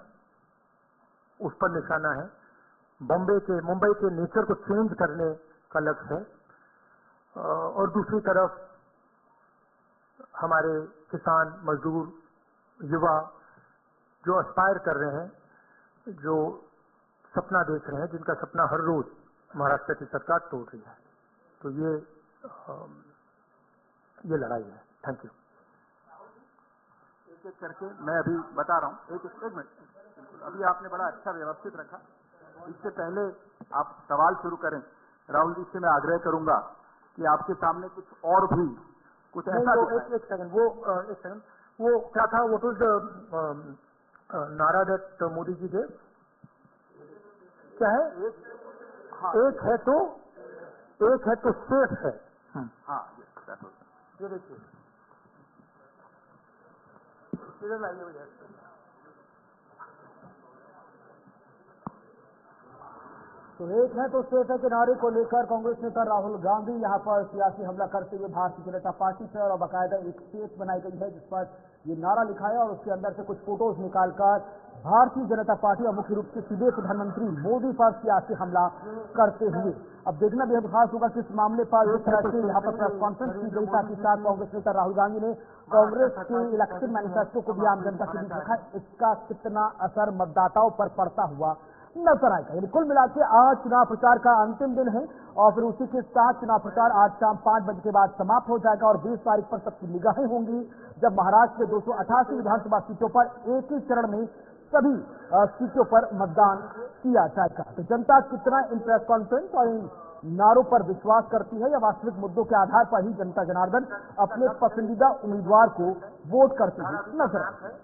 उस पर निशाना है, मुंबई के नेचर को चेंज करने का लक्ष्य है, और दूसरी तरफ हमारे किसान, मजदूर, युवा जो अस्पायर कर रहे हैं, जो सपना देख रहे हैं, जिनका सपना हर रोज महाराष्ट्र की सरकार तोड़ रही है। तो ये लड़ाई है। Thank you. एक एक करके मैं अभी बता रहा हूँ। एक मिनट, अभी आपने बड़ा अच्छा व्यवस्थित रखा। इससे पहले आप सवाल शुरू करें, राहुल जी से मैं आग्रह करूंगा कि आपके सामने कुछ और भी कुछ ऐसा एक सेकंड, वो क्या था, व्हाट वाज द नारा दैट मोदी जी दे, क्या है? एक है तो सेफ है। हाँ, ये देखिए, इधर लाइए मुझे। तो एक है तो सेफ है के नारे को लेकर कांग्रेस नेता राहुल गांधी यहाँ पर सियासी हमला करते हुए भारतीय जनता पार्टी पर, और बाकायदा एक स्टेट बनाई गई है जिस पर ये नारा लिखा है और उसके अंदर से कुछ फोटोज निकालकर भारतीय जनता पार्टी और मुख्य रूप से सीधे प्रधानमंत्री मोदी पर सियासी हमला करते हुए। अब देखना भी खास होगा कि इस मामले पर जिस तरह से यहाँ पर प्रेस कॉन्फ्रेंस की गई, साथ ही साथ कांग्रेस नेता राहुल गांधी ने कांग्रेस के इलेक्शन मैनिफेस्टो को भी आम जनता के बीच रखा, इसका कितना असर मतदाताओं पर पड़ता हुआ नजर आएगा। यानी कुल मिला के आज चुनाव प्रचार का अंतिम दिन है और फिर उसी के साथ चुनाव प्रचार आज शाम 5 बजे के बाद समाप्त हो जाएगा और 20 तारीख पर सबकी निगाहें होंगी जब महाराष्ट्र के 288 विधानसभा सीटों पर एक ही चरण में सभी सीटों पर मतदान किया जाएगा। तो जनता कितना इन प्रेस कॉन्फ्रेंस और इन नारों पर विश्वास करती है या वास्तविक मुद्दों के आधार पर ही जनता जनार्दन अपने पसंदीदा उम्मीदवार को वोट करते हुए नजर आए।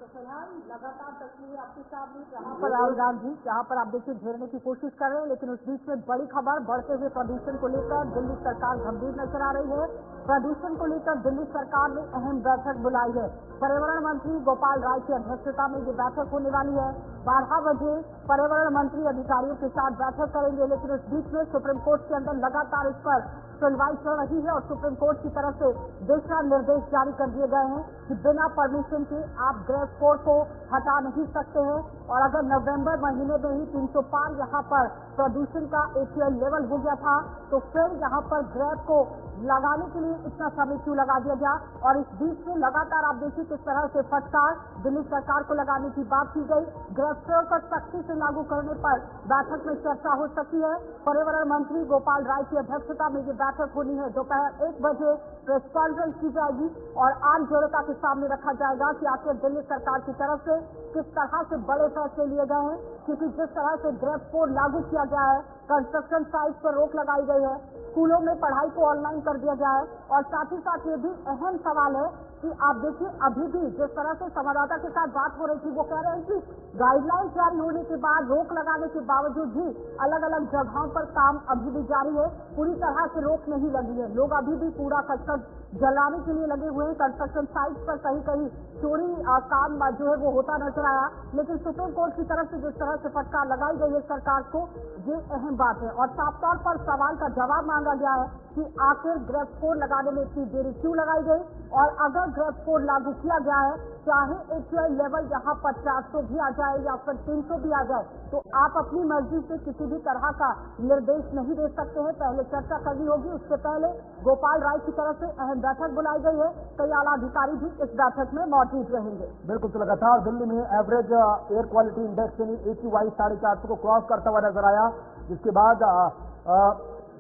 फिलहाल लगातार तस्वीरें आपके सामने जहाँ पर राहुल गांधी जहाँ पर आप देखिए घेरने की कोशिश कर रहे हैं, लेकिन उस बीच में बड़ी खबर बढ़ते हुए प्रदूषण को लेकर दिल्ली सरकार गंभीर नजर आ रही है। प्रदूषण को लेकर दिल्ली सरकार ने अहम बैठक बुलाई है। पर्यावरण मंत्री गोपाल राय की अध्यक्षता में ये बैठक होने वाली है। 12 बजे पर्यावरण मंत्री अधिकारियों के साथ बैठक करेंगे, लेकिन उस बीच में सुप्रीम कोर्ट के अंदर लगातार इस पर सुनवाई चल रही है और सुप्रीम कोर्ट की तरफ से दिशा निर्देश जारी कर दिए गए हैं कि बिना परमिशन के आप ग्रेड 4 को हटा नहीं सकते हैं और अगर नवंबर महीने में ही 305 यहाँ पर प्रदूषण का AQI लेवल हो गया था तो फिर यहाँ पर ग्रेड को लगाने के लिए इतना समय क्यों लगा दिया गया। और इस बीच में लगातार आप देखिए किस तरह से फटकार दिल्ली सरकार को लगाने की बात की गई। ग्रेड 4 को सख्ती से लागू करने पर बैठक में चर्चा हो सकती है। पर्यावरण मंत्री गोपाल राय की अध्यक्षता में ये बैठक होनी है। दोपहर 1 बजे प्रेस कॉन्फ्रेंस की जाएगी और आम जनता के सामने रखा जाएगा कि आखिर दिल्ली सरकार की तरफ से किस तरह से बड़े फैसले लिए गए हैं, क्योंकि जिस तरह से ग्रेड 4 लागू किया गया है, कंस्ट्रक्शन साइट पर रोक लगाई गई है, स्कूलों में पढ़ाई को ऑनलाइन कर दिया गया है और साथ ही साथ ये भी अहम सवाल है कि आप देखिए अभी भी जिस तरह से संवाददाता के साथ बात हो रही थी वो कह रहे हैं कि गाइडलाइंस जारी होने के बाद रोक लगाने के बावजूद भी अलग अलग जगहों पर काम अभी भी जारी है, पूरी तरह से रोक नहीं लगी है। लोग अभी भी कूड़ा करकट जलाने के लिए लगे हुए हैं। कंस्ट्रक्शन साइट पर कहीं कहीं चोरी काम जो है वो होता नजर आया, लेकिन सुप्रीम कोर्ट की तरफ से जिस तरह से फटकार लगाई गई है सरकार को, ये अहम बात है और साफ तौर पर सवाल का जवाब मांगा गया है कि आखिर ग्रेड 4 लगाने में इतनी देरी क्यों लगाई गई और अगर ग्रेड 4 लागू किया गया है, चाहे AQI लेवल यहाँ पर 400 भी आ जाए या फिर 300 भी आ जाए, तो आप अपनी मर्जी से किसी भी तरह का निर्देश नहीं दे सकते हैं। पहले चर्चा करनी होगी, उससे पहले गोपाल राय की तरफ से अहम बैठक बुलाई गई है। कई आला अधिकारी भी इस बैठक में मौजूद रहेंगे। बिल्कुल, तो लगातार दिल्ली में एवरेज एयर क्वालिटी इंडेक्स यानी AQI 450 को क्रॉस करता हुआ नजर आया, जिसके बाद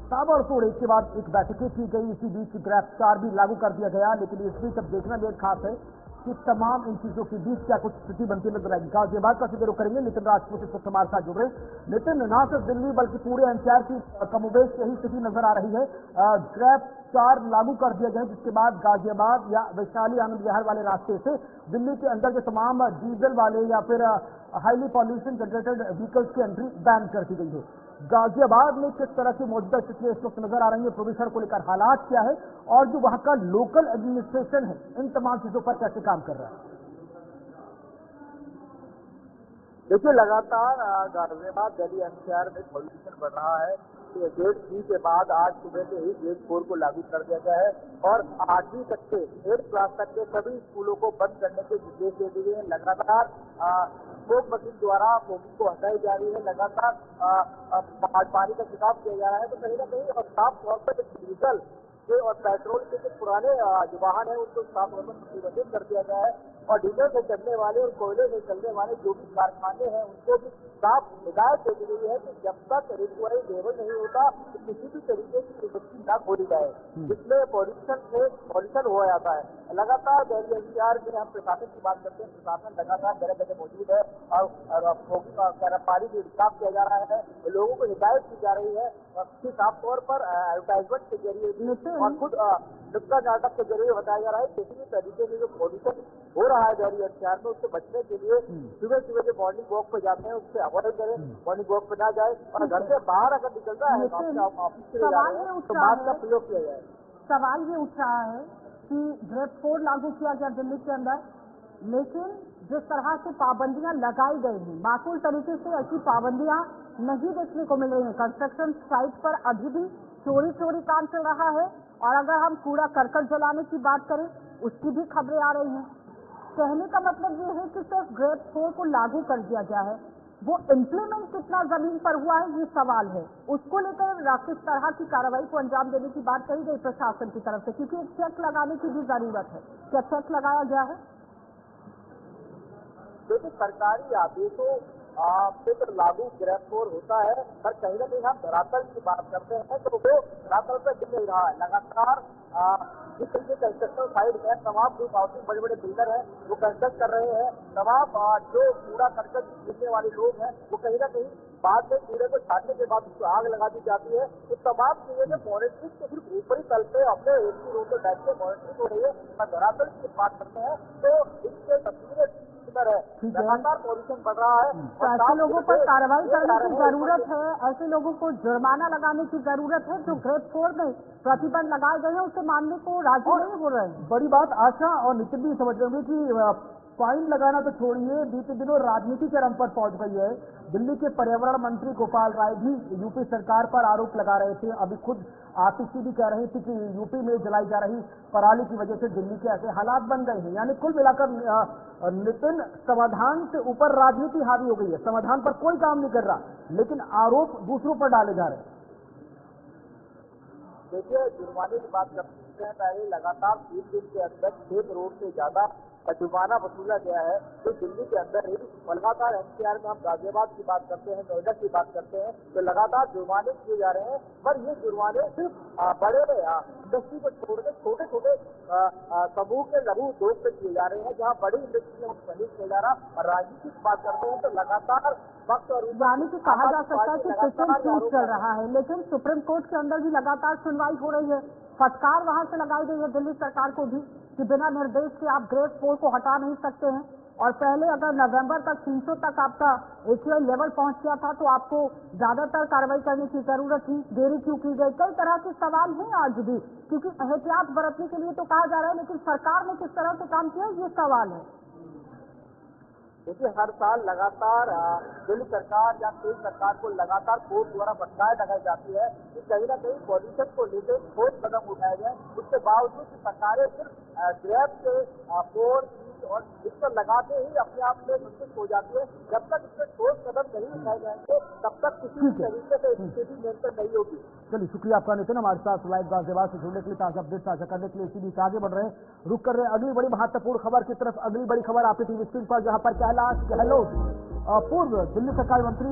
ताबड़तोड़ इसके बाद एक बैठकें की गई। इसी बीच ग्रेड 4 भी लागू कर दिया गया, लेकिन इस बीच अब देखना भी खास है कि तमाम इन चीजों के बीच क्या कुछ स्थिति बनती नजर आएगी। गाजियाबाद का सीधे रुख करेंगे, नितिन राजपूत इस वक्त हमारे साथ जुड़ रहे। नितिन, न सिर्फ दिल्ली बल्कि पूरे NCR की कमोबेश यही स्थिति नजर आ रही है। ग्रेड 4 लागू कर दिया गया, जिसके बाद गाजियाबाद या वैशाली आनंद विहार वाले रास्ते से दिल्ली के अंदर के तमाम डीजल वाले या फिर हाईली पॉल्यूशन जनरेटेड व्हीकल्स की एंट्री बैन कर दी गई है। गाजियाबाद में किस तरह की मौजूदा स्थिति इस वक्त नजर आ रही है, प्रदूषण को लेकर हालात क्या है और जो वहां का लोकल एडमिनिस्ट्रेशन है इन तमाम चीजों पर कैसे काम कर रहा है? देखिए, लगातार गाजियाबाद दिल्ली NCR में पॉल्यूशन बढ़ रहा है। ग्रेड 3 के बाद आज सुबह से ही ग्रेड 4 को लागू कर दिया गया है और 8वीं तक के 8th क्लास तक के सभी स्कूलों को बंद करने के निर्देश दे दिए गए हैं। लगातार स्मोक मशीन द्वारा स्मोकिंग को हटाई जा रही है, लगातार पानी का छिड़काव किया जा रहा है। तो कहीं ना कहीं और साफ तौर पर डीजल के और पेट्रोल के जो पुराने जो वाहन है उनको साफ तौर पर प्रतिबंधित कर दिया गया है और डीजल से चलने वाले और कोयले से चलने वाले जो भी कारखाने हैं उनको भी साफ हिदायत दे दी गई है कि जब तक रिक्वायर्ड लेवल नहीं होता तो किसी भी तरीके की इंडस्ट्री न खोली जाए, जिसमें पॉल्यूशन हो जाता है। लगातार दिल्ली NCR में हम प्रशासन की बात करते हैं, प्रशासन लगातार जगह जगह मौजूद है और पानी भी साफ किया जा रहा है, लोगों को हिदायत की जा रही है और साफ तौर पर एडवर्टाइजमेंट के जरिए और खुद नुक्ता नाटक के जरिए बताया जा रहा है किसी भी तरीके से जो पॉल्यूशन हो रहा है दिल्ली NCR में उससे बचने के लिए सुबह सुबह जो मॉर्निंग वॉक पे जाते हैं उससे अवॉइड करें, मॉर्निंग वॉक पे ना जाए और घर से बाहर अगर निकलता है ऑफिस के लिए जा रहे हैं तो मास्क का प्रयोग किया जाए। सवाल ये उठ रहा है कि ग्रेड 4 लागू किया गया दिल्ली के अंदर, लेकिन जिस तरह से पाबंदियां लगाई गई हैं, माकूल तरीके से ऐसी पाबंदियां नहीं देखने को मिल रही हैं। कंस्ट्रक्शन साइट पर अभी भी चोरी काम चल रहा है, और अगर हम कूड़ा करकट जलाने की बात करें, उसकी भी खबरें आ रही हैं। कहने का मतलब ये है कि सिर्फ ग्रेड 4 को लागू कर दिया गया है, वो इम्प्लीमेंट कितना जमीन पर हुआ है ये सवाल है। उसको लेकर किस तरह की कार्रवाई को अंजाम देने की बात कही गई प्रशासन की तरफ से, क्योंकि एक चेक लगाने की भी जरूरत है। क्या चेक लगाया गया है? देखिए, सरकारी आदेशों से तो लागू ग्रेड 4 होता है, पर कहीं ना कहीं हम धरातल की बात करते हैं तो वो धरातल पर दिख नहीं रहा है। लगातार जिस तरीके कंस्ट्रक्शन साइड में तमाम जो हाउसिंग बड़े बड़े बिल्डर हैं वो कंस्ट्रक्ट कर रहे हैं, तमाम जो कूड़ा करकट गिरने वाले लोग हैं वो कहीं ना कहीं बाद में कूड़े को छाटने के बाद उसको आग लगा दी जाती है। तो तमाम चीजें जो मॉनिटरिंग तो सिर्फ ऊपरी तल पे अपने एक ही रूम में बैठ के मॉनिटरिंग हो रही है, पर धरातल की बात करते हैं तो इससे तस्वीरें है, लगातार पॉल्यूशन बढ़ रहा है। तो ऐसे लोगों पर कार्रवाई करने की जरूरत है, ऐसे लोगों को जुर्माना लगाने की जरूरत है। जो ग्रेड 4 में प्रतिबंध लगाए गए हैं उसे मानने को राजी नहीं हो रहे हैं। बड़ी बात आशा और नितिन भी समझ रहे होंगे कि फाइन लगाना तो छोड़िए, बीते दिनों राजनीति चरम पर पहुंच गई है। दिल्ली के पर्यावरण मंत्री गोपाल राय भी यूपी सरकार पर आरोप लगा रहे थे। अभी खुद आतिशी भी कह रही थी कि यूपी में जलाई जा रही पराली की वजह से दिल्ली के ऐसे हालात बन गए हैं। यानी कुल मिलाकर नितिन, समाधान से ऊपर राजनीति हावी हो गई है। समाधान पर कोई काम नहीं कर रहा, लेकिन आरोप दूसरों पर डाले जा रहे हैं। देखिए, जुर्माने की बात करते हैं, पहले लगातार 3 दिन के अंदर 6 करोड़ से ज्यादा जुर्माना वसूला गया है। तो दिल्ली के अंदर ही लगातार एनसीआर में हम गाजियाबाद की बात करते हैं, नोएडा की बात करते हैं, तो लगातार जुर्माने किए जा रहे हैं। पर ये जुर्माने सिर्फ बड़े इंडस्ट्री को छोड़कर छोटे छोटे समूह के लघु उद्योग पे किए जा रहे हैं, जहाँ बड़ी इंडस्ट्री में नहीं किया जा रहा। और राजनीति की बात करते हैं तो लगातार वक्त और यानी कि कहा जा सकता है कि पिछले केस चल रहा है, लेकिन सुप्रीम कोर्ट के अंदर भी लगातार सुनवाई हो रही है। फटकार वहां से लगाई गई है दिल्ली सरकार को भी कि बिना निर्देश के आप ग्रेड 4 को हटा नहीं सकते हैं। और पहले अगर नवंबर तक 300 तक आपका AQI लेवल पहुंच गया था तो आपको ज्यादातर कार्रवाई करने की जरूरत थी, देरी क्यों की गई? कई तरह के सवाल हैं आज भी, क्योंकि एहतियात बरतने के लिए तो कहा जा रहा है, लेकिन सरकार ने किस तरह से काम किया ये सवाल है। देखिए, हर साल लगातार दिल्ली सरकार या केंद्र सरकार को लगातार कोर्ट द्वारा फटकार लगाई जाती है कि कहीं ना कहीं पॉल्यूशन को लेकर ठोस कदम उठाए गए। उसके बावजूद सरकारें सिर्फ ग्रेड के 4 और इस पर लगाते ही अपने आप में संतुष्ट हो जाती है। जब तक इसमें ठोस कदम नहीं उठाए जाएंगे तब तक किसी भी तरीके से स्थिति नियंत्रण नहीं होगी। चलिए, शुक्रिया आपका नितिन, हमारे साथ लाइव गाजियाबाद से जुड़ने के लिए, ताजा अपडेट साझा करने के लिए। इसी बीच आगे बढ़ रहे हैं, रुक कर रहे हैं अगली बड़ी महत्वपूर्ण खबर की तरफ। अगली बड़ी खबर आपकी टीवी स्क्रीन पर, जहां पर कैलाश गहलोत पूर्व दिल्ली सरकारी मंत्री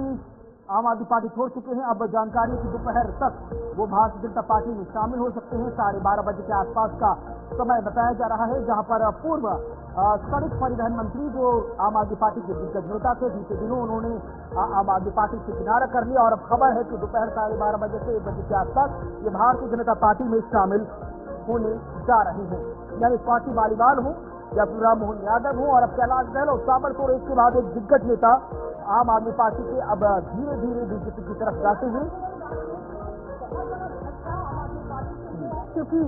आम आदमी पार्टी छोड़ चुके हैं। अब जानकारी की दोपहर तक वो भारतीय जनता पार्टी में शामिल हो सकते हैं। 12:30 बजे के आसपास का समय बताया जा रहा है, जहां पर पूर्व सड़क परिवहन मंत्री जो आम आदमी पार्टी के दिग्गज नेता थे, बीते दिनों उन्होंने आम आदमी पार्टी से किनारा कर लिया। और अब खबर है कि दोपहर 12:30 बजे से 1 बजे के आसपास ये भारतीय जनता पार्टी में शामिल होने जा रहे हैं। यानी पार्टी मालीवाल हो या फिर राम मोहन यादव हो, और अब कैलाश गहलोत ताबड़तोड़ एक के बाद एक दिग्गज नेता आम आदमी पार्टी के अब धीरे धीरे बीजेपी की तरफ जाते हैं। क्योंकि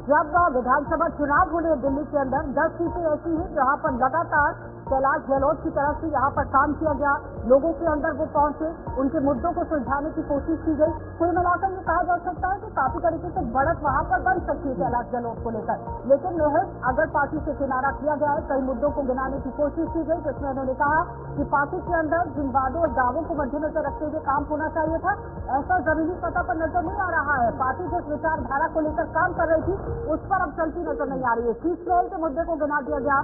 जब विधानसभा चुनाव होने दिल्ली के अंदर 10 सीटें ऐसी हैं जहां पर लगातार कैलाश गहलोत की तरफ से यहाँ पर काम किया गया, लोगों के अंदर वो पहुंचे, उनके मुद्दों को सुलझाने की कोशिश की गई। कुल मिलाकर ये कहा जा सकता है कि काफी तरीके से बढ़त वहां पर बन सकती है कैलाश गहलोत को लेकर। लेकिन महज अगर पार्टी से किनारा किया गया है, कई मुद्दों को गिनाने की कोशिश की गई, जिसमें उन्होंने कहा कि पार्टी के अंदर जिन वादों और दावों को मद्देनजर रखते हुए काम होना चाहिए था, ऐसा जमीनी सतह पर नजर नहीं आ रहा है। पार्टी जिस विचारधारा को लेकर काम कर रही थी उस पर अब चलती नजर नहीं आ रही है। सीसीएल के मुद्दे को गिना दिया गया,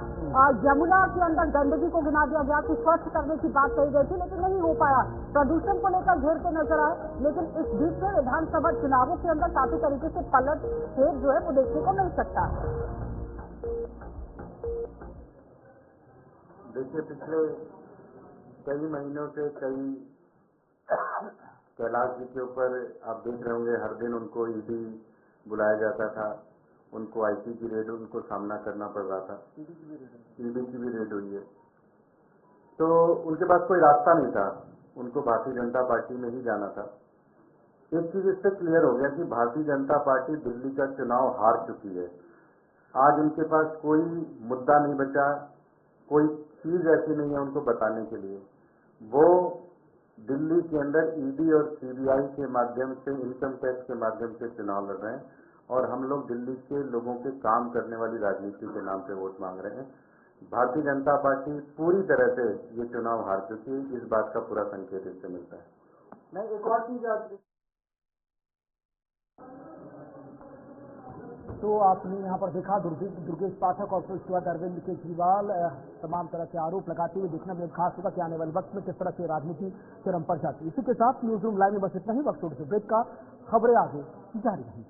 यमुना के अंदर गंदगी को गिना दिया गया कि स्वच्छ करने की बात कही गई थी, लेकिन नहीं हो पाया। प्रदूषण को लेकर घेरते नजर आए, लेकिन इस बीच में विधानसभा चुनावों के अंदर काफी तरीके से पलट फेर जो है वो देखने को मिल सकता है। देखिए, पिछले कई महीनों से कैलाश जी के ऊपर आप देख रहे होंगे, हर दिन उनको ईडी बुलाया जाता था, उनको आईटी की रेड उनको सामना करना पड़ रहा था, ईडी की भी रेड हुई है। तो उनके पास कोई रास्ता नहीं था, उनको भारतीय जनता पार्टी में ही जाना था। एक चीज इससे क्लियर हो गया कि भारतीय जनता पार्टी दिल्ली का चुनाव हार चुकी है। आज उनके पास कोई मुद्दा नहीं बचा कोई चीज ऐसी नहीं है उनको बताने के लिए। वो दिल्ली के अंदर ईडी और सीबीआई के माध्यम से, इनकम टैक्स के माध्यम से चुनाव लड़ रहे हैं और हम लोग दिल्ली के लोगों के काम करने वाली राजनीति के नाम पे वोट मांग रहे हैं। भारतीय जनता पार्टी पूरी तरह से ये चुनाव हार चुकी है, इस बात का पूरा संकेत इससे मिलता है। मैं एक और चीज तो आपने यहाँ पर देखा दुर्गेश पाठक और फिर उसके बाद अरविंद केजरीवाल तमाम तरह के आरोप लगाते हुए देखना भी खास होगा कि आने वाले वक्त में किस तरह से राजनीति चरम पर जाती है। इसी के साथ न्यूज रूम लाइव में बस इतना ही। वक्त थोड़ी सी ब्रेक का, खबरें आगे जारी रहेंगी।